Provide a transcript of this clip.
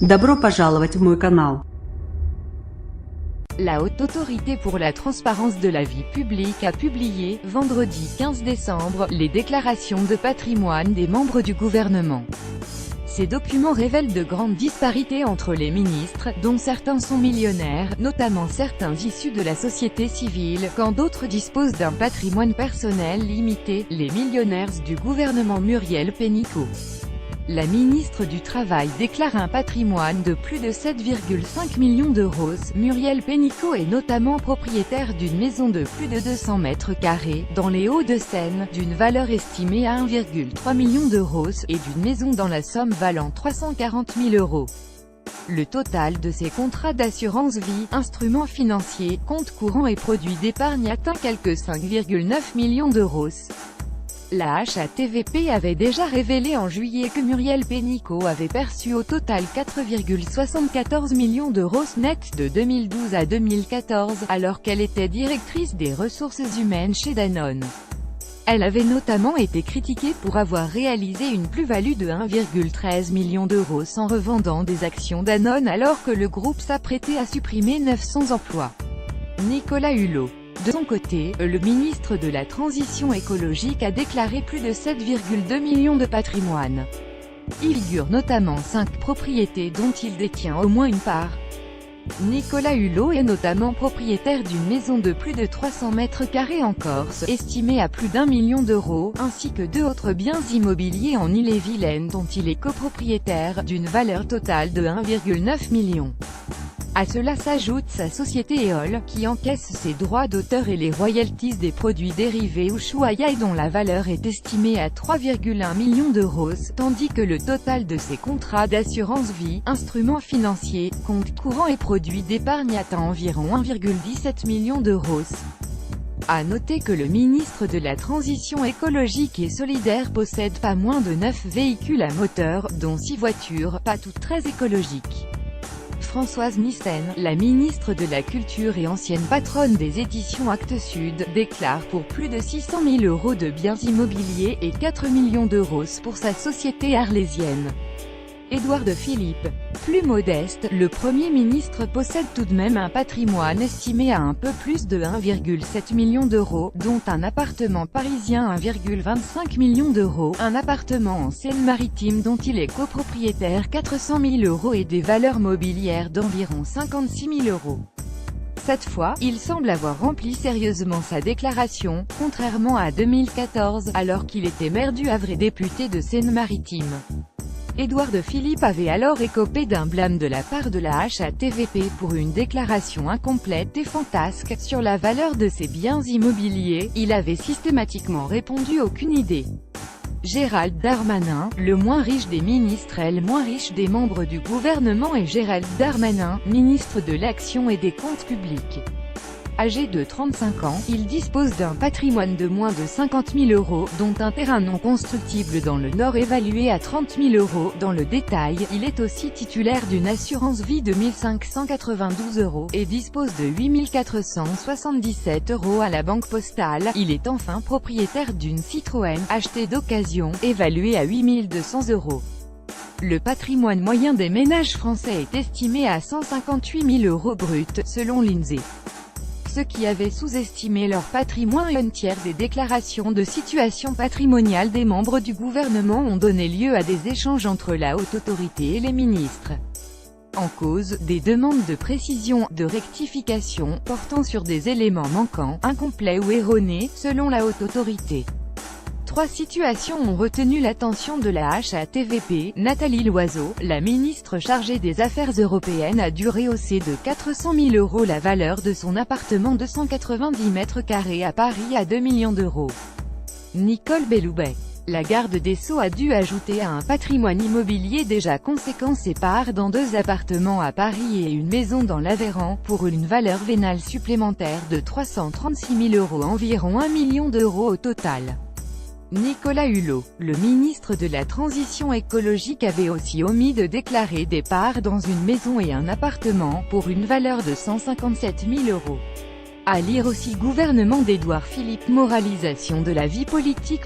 Добро пожаловать в мой канал. La Haute Autorité pour la transparence de la vie publique a publié, vendredi 15 décembre, les déclarations de patrimoine des membres du gouvernement. Ces documents révèlent de grandes disparités entre les ministres, dont certains sont millionnaires, notamment certains issus de la société civile, quand d'autres disposent d'un patrimoine personnel limité, les millionnaires du gouvernement Muriel Pénicaud. La ministre du Travail déclare un patrimoine de plus de 7,5 millions d'euros. Muriel Pénicaud est notamment propriétaire d'une maison de plus de 200 mètres carrés, dans les Hauts-de-Seine, d'une valeur estimée à 1,3 million d'euros, et d'une maison dans la Somme valant 340 000 euros. Le total de ses contrats d'assurance vie, instruments financiers, comptes courants et produits d'épargne atteint quelque 5,9 millions d'euros. La HATVP avait déjà révélé en juillet que Muriel Pénicaud avait perçu au total 4,74 millions d'euros nets de 2012 à 2014, alors qu'elle était directrice des ressources humaines chez Danone. Elle avait notamment été critiquée pour avoir réalisé une plus-value de 1,13 million d'euros en revendant des actions Danone alors que le groupe s'apprêtait à supprimer 900 emplois. Nicolas Hulot. De son côté, le ministre de la Transition écologique a déclaré plus de 7,2 millions de patrimoine. Il figure notamment 5 propriétés dont il détient au moins une part. Nicolas Hulot est notamment propriétaire d'une maison de plus de 300 mètres carrés en Corse, estimée à plus d'1 million d'euros, ainsi que 2 autres biens immobiliers en Ille-et-Vilaine dont il est copropriétaire, d'une valeur totale de 1,9 million. À cela s'ajoute sa société Éole, qui encaisse ses droits d'auteur et les royalties des produits dérivés Ushuaïa et dont la valeur est estimée à 3,1 millions d'euros, tandis que le total de ses contrats d'assurance vie, instruments financiers, comptes courants et produits d'épargne atteint environ 1,17 million d'euros. À noter que le ministre de la Transition écologique et solidaire possède pas moins de 9 véhicules à moteur, dont 6 voitures, pas toutes très écologiques. Françoise Nyssen, la ministre de la Culture et ancienne patronne des éditions Actes Sud, déclare pour plus de 600 000 euros de biens immobiliers et 4 millions d'euros pour sa société arlésienne. Édouard Philippe. Plus modeste, le Premier ministre possède tout de même un patrimoine estimé à un peu plus de 1,7 million d'euros, dont un appartement parisien 1,25 million d'euros, un appartement en Seine-Maritime dont il est copropriétaire 400 000 euros et des valeurs mobilières d'environ 56 000 euros. Cette fois, il semble avoir rempli sérieusement sa déclaration, contrairement à 2014, alors qu'il était maire du Havre et député de Seine-Maritime. Édouard Philippe avait alors écopé d'un blâme de la part de la HATVP pour une déclaration incomplète et fantasque sur la valeur de ses biens immobiliers. Il avait systématiquement répondu aucune idée. Gérald Darmanin, le moins riche des ministres et le moins riche des membres du gouvernement est Gérald Darmanin, ministre de l'Action et des Comptes publics. Âgé de 35 ans, il dispose d'un patrimoine de moins de 50 000 euros, dont un terrain non constructible dans le Nord évalué à 30 000 euros. Dans le détail, il est aussi titulaire d'une assurance vie de 1 592 euros, et dispose de 8 477 euros à la Banque Postale. Il est enfin propriétaire d'une Citroën, achetée d'occasion, évaluée à 8 200 euros. Le patrimoine moyen des ménages français est estimé à 158 000 euros bruts, selon l'INSEE. Ceux qui avaient sous-estimé leur patrimoine un tiers des déclarations de situation patrimoniale des membres du gouvernement ont donné lieu à des échanges entre la Haute Autorité et les ministres. En cause, des demandes de précision, de rectification, portant sur des éléments manquants, incomplets ou erronés, selon la Haute Autorité. 3 situations ont retenu l'attention de la HATVP. Nathalie Loiseau, la ministre chargée des Affaires européennes a dû rehausser de 400 000 euros la valeur de son appartement de 190 mètres carrés à Paris à 2 millions d'euros. Nicole Belloubet. La garde des Sceaux a dû ajouter à un patrimoine immobilier déjà conséquent ses parts dans 2 appartements à Paris et une maison dans l'Aveyron, pour une valeur vénale supplémentaire de 336 000 euros, environ 1 million d'euros au total. Nicolas Hulot, le ministre de la Transition écologique avait aussi omis de déclarer des parts dans une maison et un appartement, pour une valeur de 157 000 euros. À lire aussi Gouvernement d'Édouard Philippe. Moralisation de la vie politique.